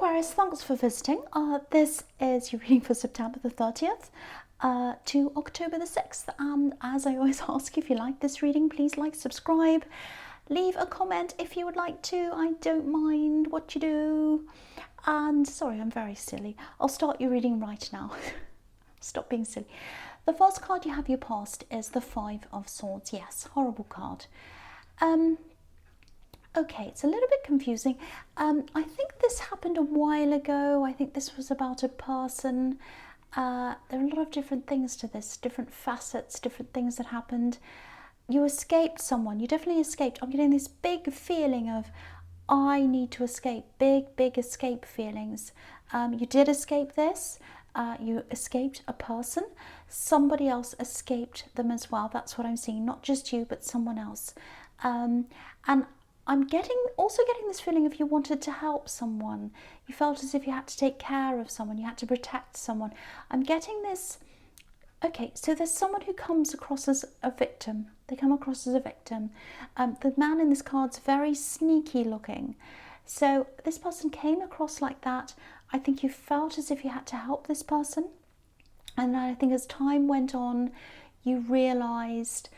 Aquarius, thanks for visiting. This is your reading for September the 30th to October the 6th. And as I always ask, if you like this reading, please like, subscribe, leave a comment if you would like to. I don't mind what you do. And sorry, I'm very silly. I'll start your reading right now. Stop being silly. The first card you have your past is the Five of Swords. Yes, horrible card. Okay, it's a little bit confusing. I think this happened a while ago. I think this was about a person. There are a lot of different things to this, different facets, different things that happened. You escaped someone. You definitely escaped. I'm getting this big feeling of, I need to escape. Big escape feelings. You did escape this. You escaped a person. Somebody else escaped them as well. That's what I'm seeing. Not just you, but someone else. And I'm also getting this feeling of you wanted to help someone. You felt as if you had to take care of someone. You had to protect someone. I'm getting this. Okay, so there's someone who comes across as a victim. They come across as a victim. The man in this card's very sneaky looking. So this person came across like that. I think you felt as if you had to help this person. And then I think as time went on, you realised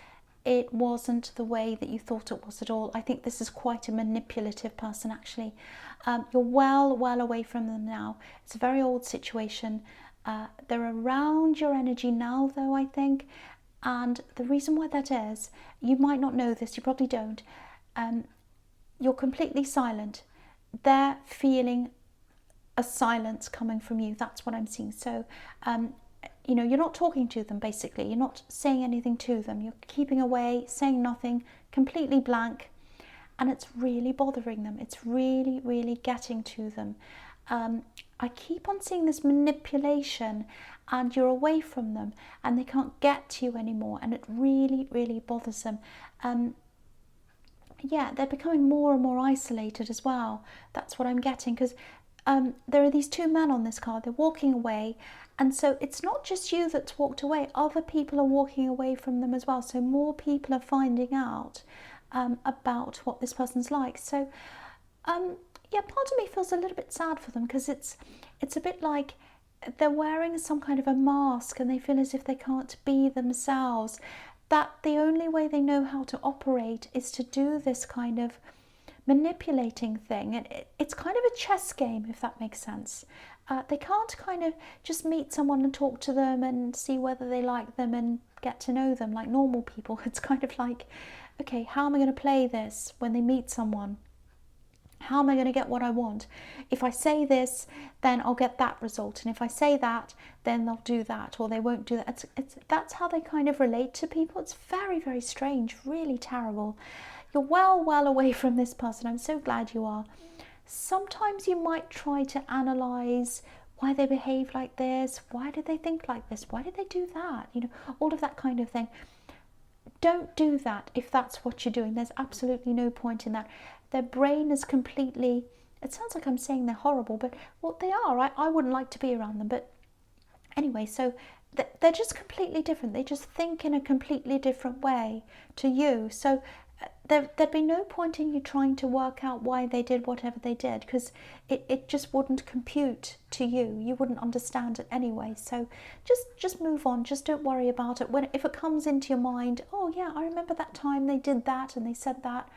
it wasn't the way that you thought it was at all. I think this is quite a manipulative person, actually. You're well away from them now. It's a very old situation. They're around your energy now, though, I think. And the reason why that is, you might not know this, you probably don't. You're completely silent. They're feeling a silence coming from you. That's what I'm seeing. So, you know, you're not talking to them, basically. You're not saying anything to them. You're keeping away, saying nothing, completely blank. And it's really bothering them. It's really getting to them. I keep on seeing this manipulation, and you're away from them, and they can't get to you anymore. And it really bothers them. Yeah, they're becoming more and more isolated as well. That's what I'm getting, because there are these two men on this card. They're walking away, and so it's not just you that's walked away. Other people are walking away from them as well. So more people are finding out about what this person's like. So yeah, part of me feels a little bit sad for them, because it's a bit like they're wearing some kind of a mask, and they feel as if they can't be themselves. That the only way they know how to operate is to do this kind of manipulating thing. And it's kind of a chess game, if that makes sense. They can't kind of just meet someone and talk to them and see whether they like them and get to know them like normal people. It's kind of like, okay, how am I going to play this when they meet someone? How am I going to get what I want? If I say this, then I'll get that result. And if I say that, then they'll do that, or they won't do that. That's how they kind of relate to people. It's very strange, really terrible. You're well away from this person. I'm so glad you are. Sometimes you might try to analyse why they behave like this. Why did they think like this? Why did they do that? You know, all of that kind of thing. Don't do that if that's what you're doing. There's absolutely no point in that. Their brain is completely, it sounds like I'm saying they're horrible, but well, they are. I wouldn't like to be around them. But anyway, so they're just completely different. They just think in a completely different way to you. So there'd be no point in you trying to work out why they did whatever they did, because it just wouldn't compute to you. You wouldn't understand it anyway. So just move on. Just don't worry about it. If it comes into your mind, oh yeah, I remember that time they did that and they said that.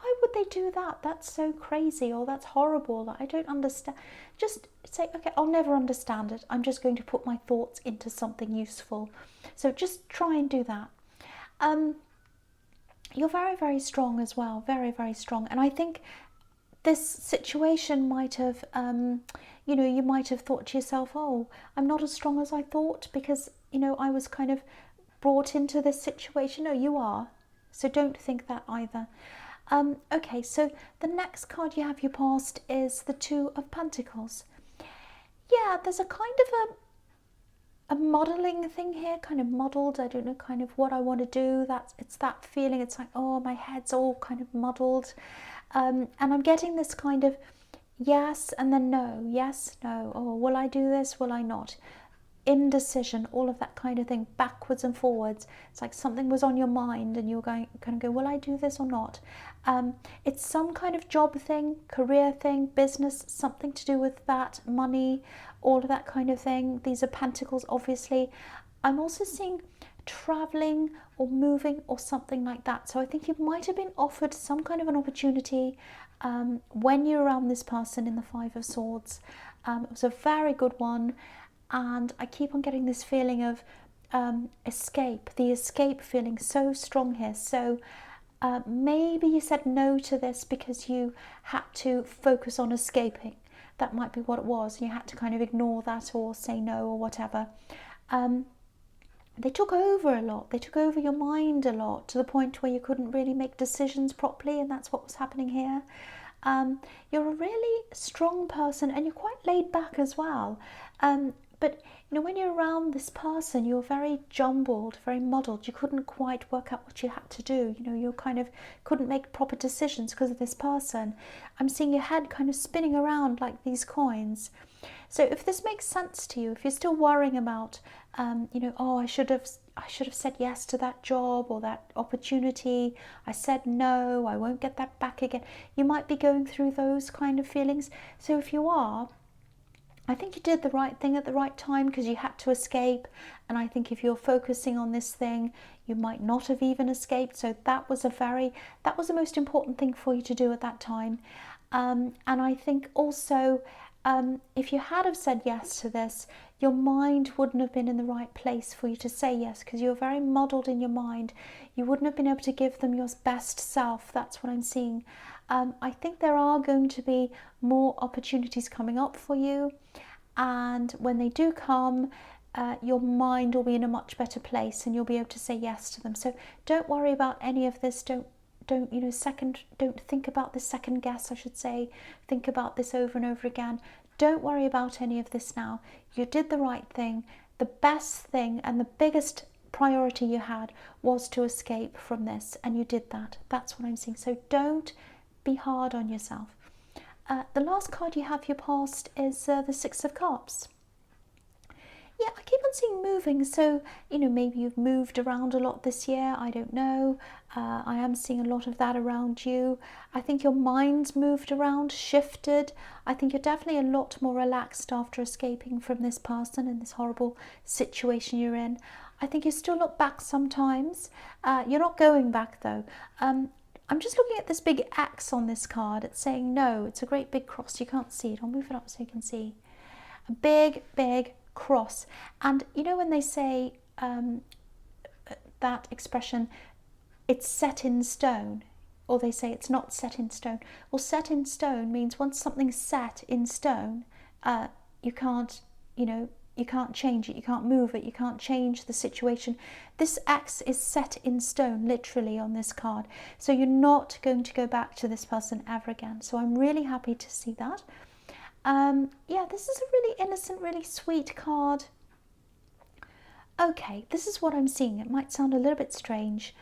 Why would they do that? That's so crazy, or that's horrible. I don't understand. Just say, okay, I'll never understand it. I'm just going to put my thoughts into something useful. So just try and do that. You're very strong as well. Very strong. And I think this situation might have, you know, you might have thought to yourself, oh, I'm not as strong as I thought, because, you know, I was kind of brought into this situation. No, you are. So don't think that either. Okay, so the next card you have your past is the Two of Pentacles. Yeah, there's a kind of a modelling thing here, kind of modelled. I don't know kind of what I want to do. It's that feeling. It's like, oh, my head's all kind of muddled. And I'm getting this kind of yes and then no, yes, no. Oh, will I do this? Will I not? indecision, all of that kind of thing, backwards and forwards. It's like something was on your mind and you're going kind of go, will I do this or not? It's some kind of job thing, career thing, business, something to do with that, money, all of that kind of thing. These are pentacles, obviously. I'm also seeing traveling or moving or something like that. So I think you might have been offered some kind of an opportunity when you're around this person in the Five of Swords. It was a very good one, and I keep on getting this feeling of escape, the escape feeling so strong here. So maybe you said no to this because you had to focus on escaping. That might be what it was. You had to kind of ignore that or say no or whatever. They took over a lot. They took over your mind a lot, to the point where you couldn't really make decisions properly, and that's what was happening here. You're a really strong person, and you're quite laid back as well. But you know, when you're around this person, you're very jumbled, very muddled. You couldn't quite work out what you had to do. You know, you kind of couldn't make proper decisions because of this person. I'm seeing your head kind of spinning around like these coins. So if this makes sense to you, if you're still worrying about, you know, oh, I should have said yes to that job or that opportunity. I said no, I won't get that back again. You might be going through those kind of feelings. So if you are, I think you did the right thing at the right time because you had to escape. And I think if you're focusing on this thing, you might not have even escaped. So that was the most important thing for you to do at that time. And I think also, if you had have said yes to this, your mind wouldn't have been in the right place for you to say yes, because you're very muddled in your mind. You wouldn't have been able to give them your best self. That's what I'm seeing. I think there are going to be more opportunities coming up for you, and when they do come, your mind will be in a much better place and you'll be able to say yes to them. So don't worry about any of this. Don't think about this, second guess, I should say. Think about this over and over again. Don't worry about any of this now. You did the right thing. The best thing and the biggest priority you had was to escape from this, and you did that. That's what I'm seeing. So don't be hard on yourself. The last card you have for your past is the Six of Cups. Yeah, I keep on seeing moving, so, you know, maybe you've moved around a lot this year, I don't know. I am seeing a lot of that around you. I think your mind's moved around, shifted. I think you're definitely a lot more relaxed after escaping from this person and this horrible situation you're in. I think you still look back sometimes. You're not going back, though. I'm just looking at this big X on this card. It's saying no. It's a great big cross. You can't see it. I'll move it up so you can see. A big, big cross. And you know when they say that expression, it's set in stone, or they say it's not set in stone. Well, set in stone means once something's set in stone, you can't change it, you can't move it, you can't change the situation. This X is set in stone, literally, on this card. So you're not going to go back to this person ever again. So I'm really happy to see that. Yeah, this is a really innocent, really sweet card. Okay, this is what I'm seeing. It might sound a little bit strange.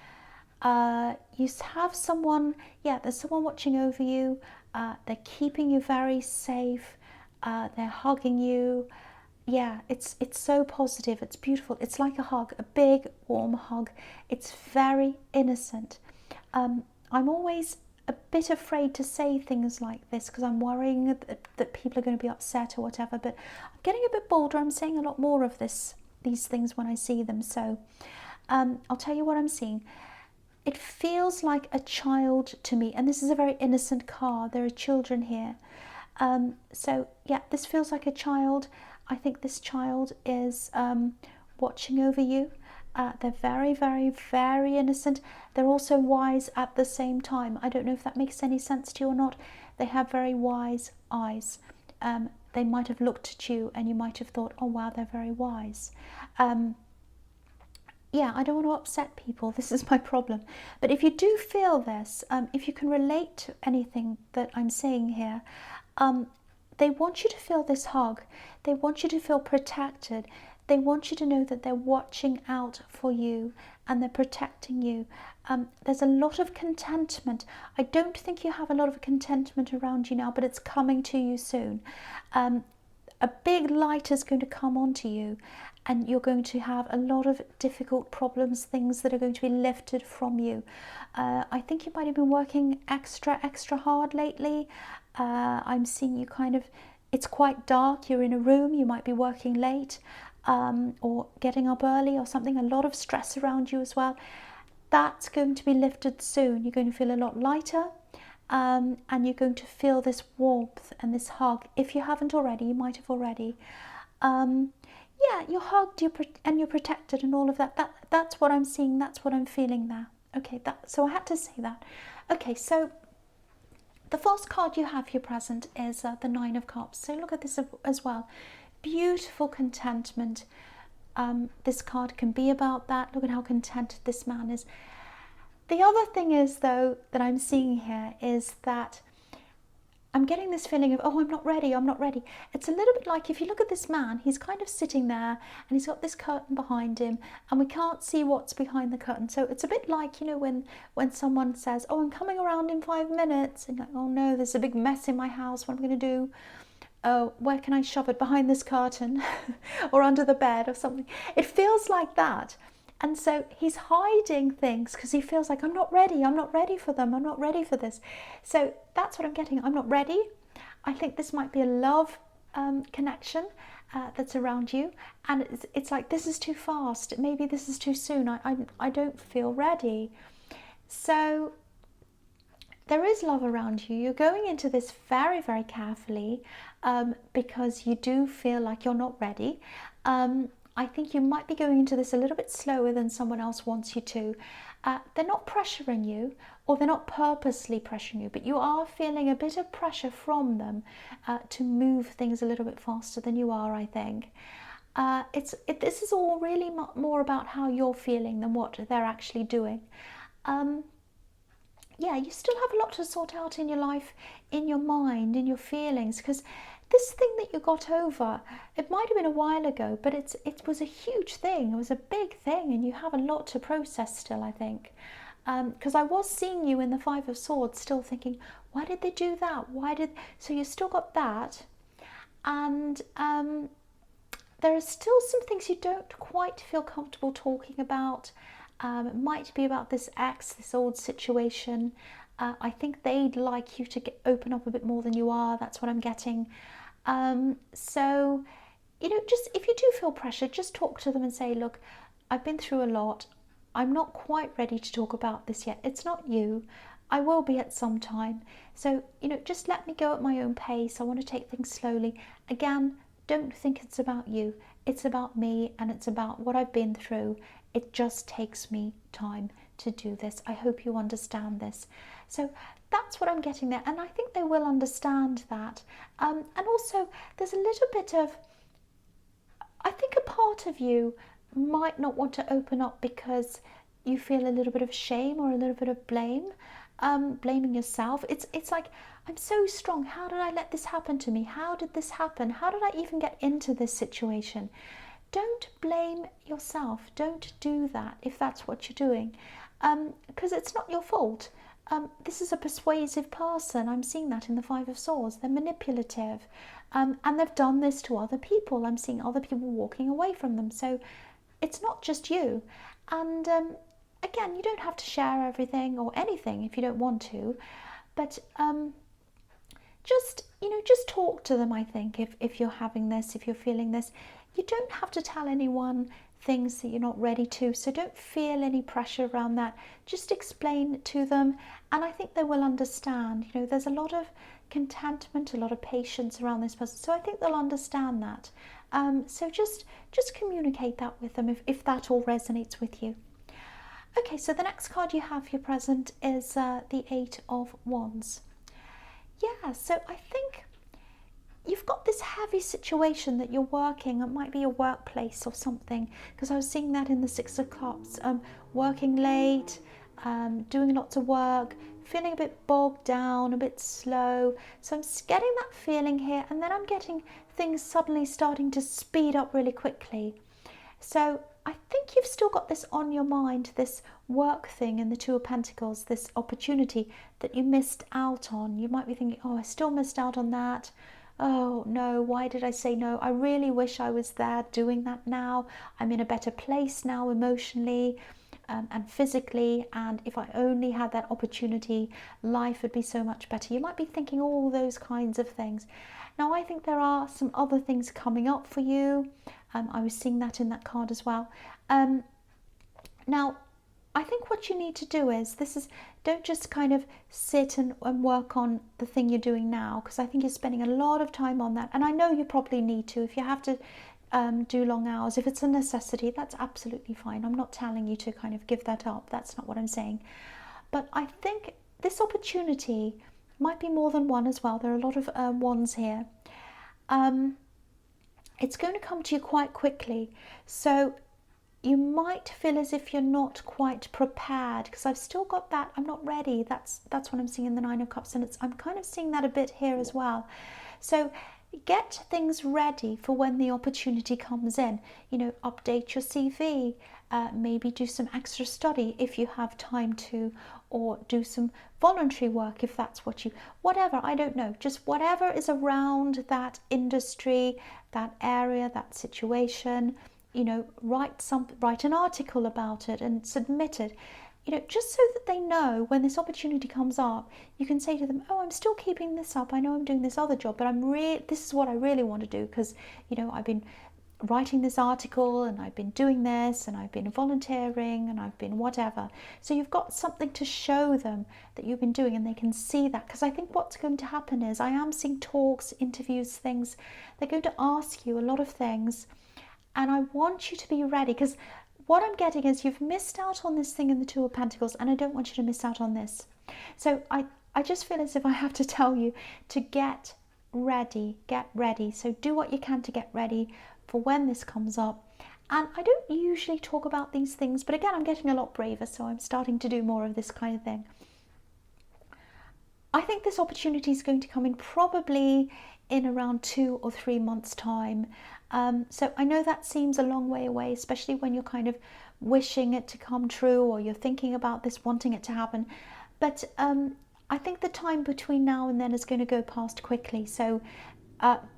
You have someone, yeah, there's someone watching over you. They're keeping you very safe. They're hugging you. Yeah, it's so positive. It's beautiful. It's like a hug, a big, warm hug. It's very innocent. I'm always a bit afraid to say things like this because I'm worrying that people are going to be upset or whatever, but I'm getting a bit bolder. I'm saying a lot more of these things when I see them. So I'll tell you what I'm seeing. It feels like a child to me, and this is a very innocent card. There are children here. So yeah, this feels like a child. I think this child is watching over you. They're very, very, very innocent. They're also wise at the same time. I don't know if that makes any sense to you or not. They have very wise eyes. They might have looked at you and you might have thought, oh wow, they're very wise. Yeah, I don't want to upset people. This is my problem. But if you do feel this, if you can relate to anything that I'm saying here, they want you to feel this hug. They want you to feel protected. They want you to know that they're watching out for you and they're protecting you. There's a lot of contentment. I don't think you have a lot of contentment around you now, but it's coming to you soon. a big light is going to come onto you, and you're going to have a lot of difficult problems, things that are going to be lifted from you. I think you might have been working extra hard lately. I'm seeing you kind of, it's quite dark, you're in a room, you might be working late, or getting up early or something, a lot of stress around you as well. That's going to be lifted soon. You're going to feel a lot lighter, and you're going to feel this warmth and this hug. If you haven't already, you might have already. Yeah, you're hugged, and you're protected and all of that. That's what I'm seeing, that's what I'm feeling there. Okay, so I had to say that. Okay, so the first card you have here present is the Nine of Cups. So look at this as well. Beautiful contentment. This card can be about that. Look at how contented this man is. The other thing is, though, that I'm seeing here is that I'm getting this feeling of, oh, I'm not ready, I'm not ready. It's a little bit like, if you look at this man, he's kind of sitting there and he's got this curtain behind him and we can't see what's behind the curtain. So it's a bit like, you know, when someone says, oh, I'm coming around in 5 minutes, and you're like, oh no, there's a big mess in my house, what am I going to do? Oh, where can I shove it? Behind this curtain or under the bed or something. It feels like that. And so he's hiding things because he feels like, I'm not ready for them, I'm not ready for this. So that's what I'm getting. I'm not ready. I think this might be a love connection that's around you, and it's like, this is too fast, maybe this is too soon, I don't feel ready. So there is love around you. You're going into this very, very carefully, because you do feel like you're not ready. I think you might be going into this a little bit slower than someone else wants you to. They're not pressuring you, or they're not purposely pressuring you, but you are feeling a bit of pressure from them to move things a little bit faster than you are, I think. This is all really more about how you're feeling than what they're actually doing. Yeah, you still have a lot to sort out in your life, in your mind, in your feelings, because this thing that you got over, it might have been a while ago, but it was a huge thing. It was a big thing, and you have a lot to process still, I think. Because I was seeing you in the Five of Swords still thinking, why did they do that? So you still got that. And there are still some things you don't quite feel comfortable talking about. It might be about this ex, this old situation. I think they'd like you to open up a bit more than you are. That's what I'm getting. So, you know, just if you do feel pressure, just talk to them and say, look, I've been through a lot. I'm not quite ready to talk about this yet. It's not you. I will be at some time. So, you know, just let me go at my own pace. I want to take things slowly. Again, don't think it's about you. It's about me, and it's about what I've been through. It just takes me time to do this. I hope you understand this. So that's what I'm getting there, and I think they will understand that. And also, there's a little bit of, I think a part of you might not want to open up because you feel a little bit of shame or a little bit of blame, blaming yourself. It's like, I'm so strong. How did I let this happen to me? How did this happen? How did I even get into this situation? Don't blame yourself. Don't do that if that's what you're doing, because it's not your fault. This is a persuasive person. I'm seeing that in the Five of Swords. They're manipulative, and they've done this to other people. I'm seeing other people walking away from them. So it's not just you. And again, you don't have to share everything or anything if you don't want to, but just talk to them. I think if you're having this, if you're feeling this, you don't have to tell anyone things that you're not ready to, so don't feel any pressure around that. Just explain to them, and I think they will understand. You know, there's a lot of contentment, a lot of patience around this person, so I think they'll understand that. So just communicate that with them if that all resonates with you. Okay, so the next card you have here present is the Eight of Wands. Yeah, so I think you've got this heavy situation that you're working. It might be a workplace or something, because I was seeing that in the Six of Cups. Working late, doing lots of work, feeling a bit bogged down, a bit slow. So I'm getting that feeling here, and then I'm getting things suddenly starting to speed up really quickly. So I think you've still got this on your mind, this work thing in the Two of Pentacles, this opportunity that you missed out on. You might be thinking, oh, I still missed out on that. oh no, why did I say no? I really wish I was there doing that now. I'm in a better place now emotionally and physically, and if I only had that opportunity, life would be so much better. You might be thinking all those kinds of things. Now, I think there are some other things coming up for you. I was seeing that in that card as well. Now, I think what you need to do is, don't just kind of sit and work on the thing you're doing now, because I think you're spending a lot of time on that. And I know you probably need to. If you have to do long hours, if it's a necessity, that's absolutely fine. I'm not telling you to kind of give that up. That's not what I'm saying. But I think this opportunity might be more than one as well. There are a lot of wands here. It's going to come to you quite quickly. So you might feel as if you're not quite prepared, because I've still got that I'm not ready. That's what I'm seeing in the Nine of Cups, and I'm kind of seeing that a bit here as well. So get things ready for when the opportunity comes in. You know, update your CV, maybe do some extra study if you have time to, or do some voluntary work if that's whatever, I don't know, just whatever is around that industry, that area, that situation. You know, write an article about it and submit it, you know, just so that they know when this opportunity comes up, you can say to them, oh, I'm still keeping this up. I know I'm doing this other job, but this is what I really want to do, because, you know, I've been writing this article and I've been doing this and I've been volunteering and I've been whatever. So you've got something to show them that you've been doing, and they can see that. Because I think what's going to happen is, I am seeing talks, interviews, things. They're going to ask you a lot of things. And I want you to be ready, because what I'm getting is you've missed out on this thing in the Two of Pentacles, and I don't want you to miss out on this. So I just feel as if I have to tell you to get ready, get ready. So do what you can to get ready for when this comes up. And I don't usually talk about these things, but again, I'm getting a lot braver, so I'm starting to do more of this kind of thing. I think this opportunity is going to come in probably in around 2 or 3 months' time. So I know that seems a long way away, especially when you're kind of wishing it to come true, or you're thinking about this, wanting it to happen. But I think the time between now and then is going to go past quickly. So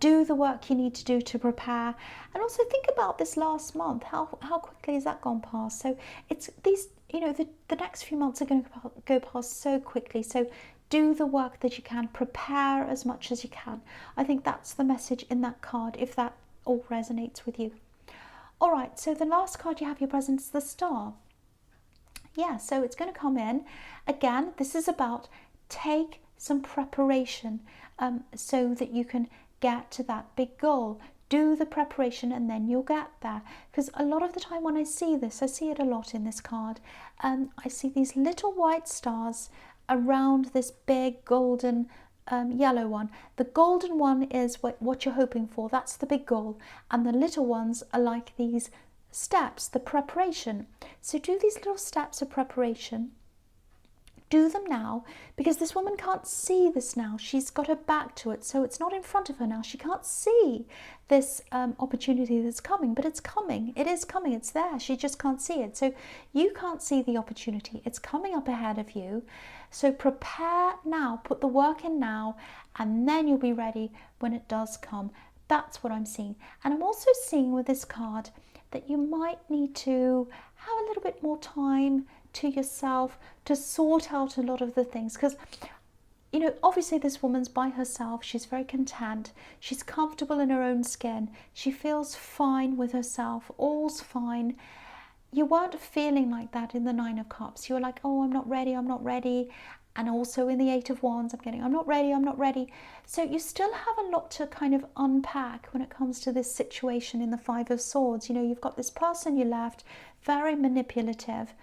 do the work you need to do to prepare, and also think about this last month. How quickly has that gone past? So it's these, you know, the next few months are going to go past so quickly. So do the work that you can, prepare as much as you can. I think that's the message in that card, if that all resonates with you. All right, so the last card you have your present is the Star. Yeah, so it's going to come in. Again, this is about take some preparation so that you can get to that big goal. Do the preparation and then you'll get there. Because a lot of the time when I see this, I see it a lot in this card. I see these little white stars around this big golden yellow one. The golden one is what you're hoping for. That's the big goal. And the little ones are like these steps, the preparation. So do these little steps of preparation. Do them now, because this woman can't see this now. She's got her back to it, so it's not in front of her now. She can't see this opportunity that's coming, but it's coming. It is coming. It's there. She just can't see it. So you can't see the opportunity. It's coming up ahead of you. So prepare now. Put the work in now, and then you'll be ready when it does come. That's what I'm seeing. And I'm also seeing with this card that you might need to have a little bit more time to yourself to sort out a lot of the things, because, you know, obviously this woman's by herself. She's very content. She's comfortable in her own skin. She feels fine with herself. All's fine. You weren't feeling like that in the Nine of Cups. You were like, oh, I'm not ready, I'm not ready. And also in the Eight of Wands, I'm getting, I'm not ready, I'm not ready. So you still have a lot to kind of unpack when it comes to this situation in the Five of Swords. You know, you've got this person you left, very manipulative.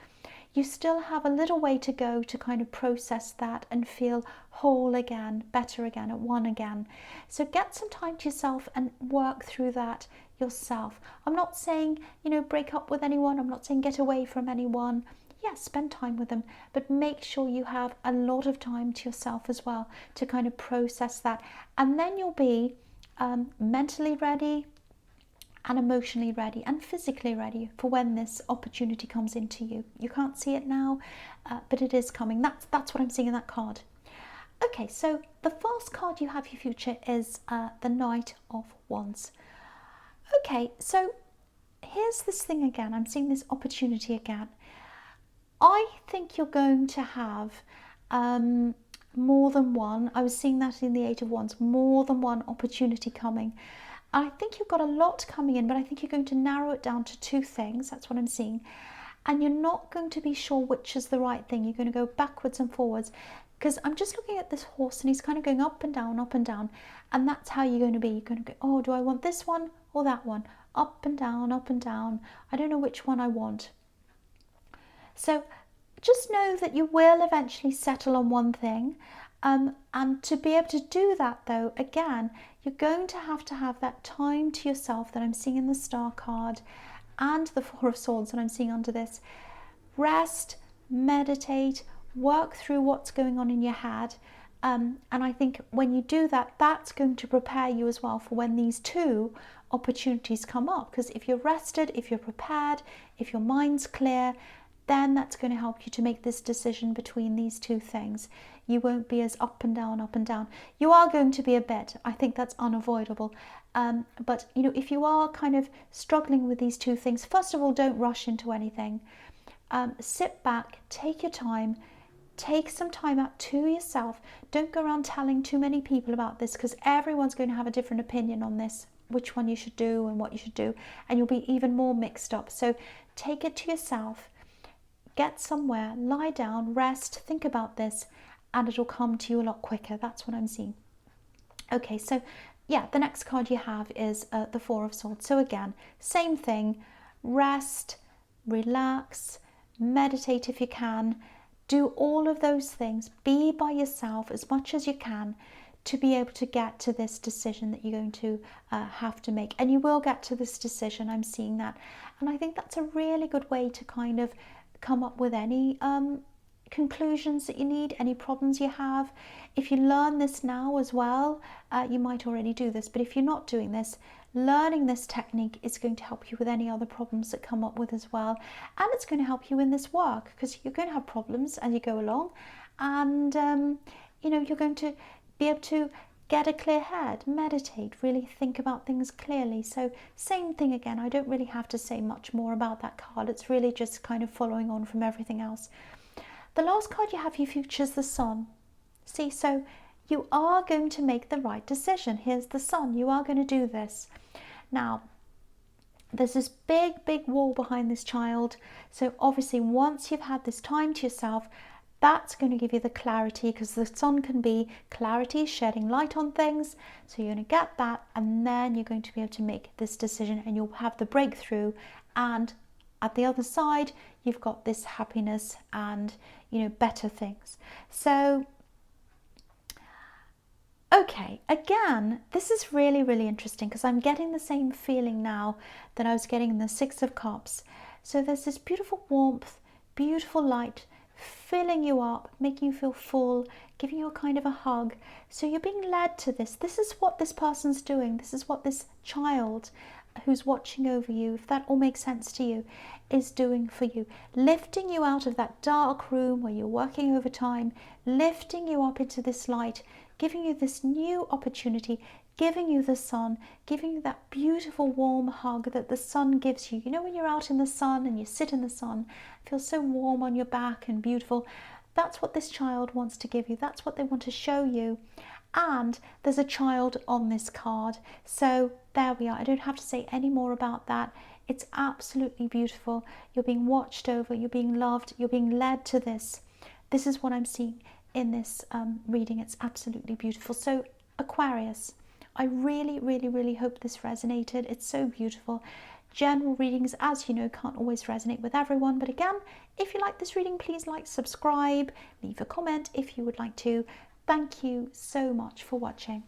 You still have a little way to go to kind of process that and feel whole again, better again, at one again. So get some time to yourself and work through that yourself. I'm not saying, you know, break up with anyone. I'm not saying get away from anyone. Yes, spend time with them, but make sure you have a lot of time to yourself as well to kind of process that. And then you'll be mentally ready and emotionally ready and physically ready for when this opportunity comes into you. You can't see it now, but it is coming. That's what I'm seeing in that card. Okay, so the first card you have your future is the Knight of Wands. Okay, so here's this thing again. I'm seeing this opportunity again. I think you're going to have more than one. I was seeing that in the Eight of Wands, more than one opportunity coming. I think you've got a lot coming in, but I think you're going to narrow it down to two things. That's what I'm seeing. And you're not going to be sure which is the right thing. You're going to go backwards and forwards, because I'm just looking at this horse and he's kind of going up and down, up and down. And that's how you're going to be. You're going to go, oh, do I want this one or that one? Up and down, up and down. I don't know which one I want. So just know that you will eventually settle on one thing. And to be able to do that, though, again, you're going to have that time to yourself that I'm seeing in the Star card and the Four of Swords that I'm seeing under this. Rest, meditate, work through what's going on in your head. And I think when you do that, that's going to prepare you as well for when these two opportunities come up. Because if you're rested, if you're prepared, if your mind's clear, then that's going to help you to make this decision between these two things. You won't be as up and down, up and down. You are going to be a bit. I think that's unavoidable. But, you know, if you are kind of struggling with these two things, first of all, don't rush into anything. Sit back, take your time, take some time out to yourself. Don't go around telling too many people about this, because everyone's going to have a different opinion on this, which one you should do and what you should do, and you'll be even more mixed up. So take it to yourself, get somewhere, lie down, rest, think about this, and it'll come to you a lot quicker. That's what I'm seeing. Okay, so yeah, the next card you have is the Four of Swords. So again, same thing, rest, relax, meditate if you can, do all of those things, be by yourself as much as you can to be able to get to this decision that you're going to have to make. And you will get to this decision, I'm seeing that. And I think that's a really good way to kind of come up with any conclusions that you need, any problems you have. If you learn this now as well, you might already do this, but if you're not doing this, learning this technique is going to help you with any other problems that come up with as well. And it's going to help you in this work, because you're going to have problems as you go along, and you know, you're going to be able to get a clear head, meditate, really think about things clearly. So same thing again, I don't really have to say much more about that card. It's really just kind of following on from everything else. The last card you have, your future, is the Sun. See, so you are going to make the right decision. Here's the Sun. You are going to do this. Now, there's this big, big wall behind this child. So obviously, once you've had this time to yourself, that's going to give you the clarity, because the Sun can be clarity, shedding light on things. So you're going to get that, and then you're going to be able to make this decision, and you'll have the breakthrough. And at the other side, you've got this happiness and, you know, better things. So, okay, again, this is really, really interesting, because I'm getting the same feeling now that I was getting in the Six of Cups. So there's this beautiful warmth, beautiful light, filling you up, making you feel full, giving you a kind of a hug. So you're being led to this. This is what this person's doing. This is what this child who's watching over you, if that all makes sense to you, is doing for you. Lifting you out of that dark room where you're working overtime, lifting you up into this light, giving you this new opportunity, giving you the sun, giving you that beautiful warm hug that the sun gives you. You know, when you're out in the sun and you sit in the sun, it feels so warm on your back and beautiful. That's what this child wants to give you. That's what they want to show you. And there's a child on this card. So there we are. I don't have to say any more about that. It's absolutely beautiful. You're being watched over. You're being loved. You're being led to this. This is what I'm seeing in this reading. It's absolutely beautiful. So Aquarius, I really, really, really hope this resonated. It's so beautiful. General readings, as you know, can't always resonate with everyone. But again, if you like this reading, please like, subscribe, leave a comment if you would like to. Thank you so much for watching.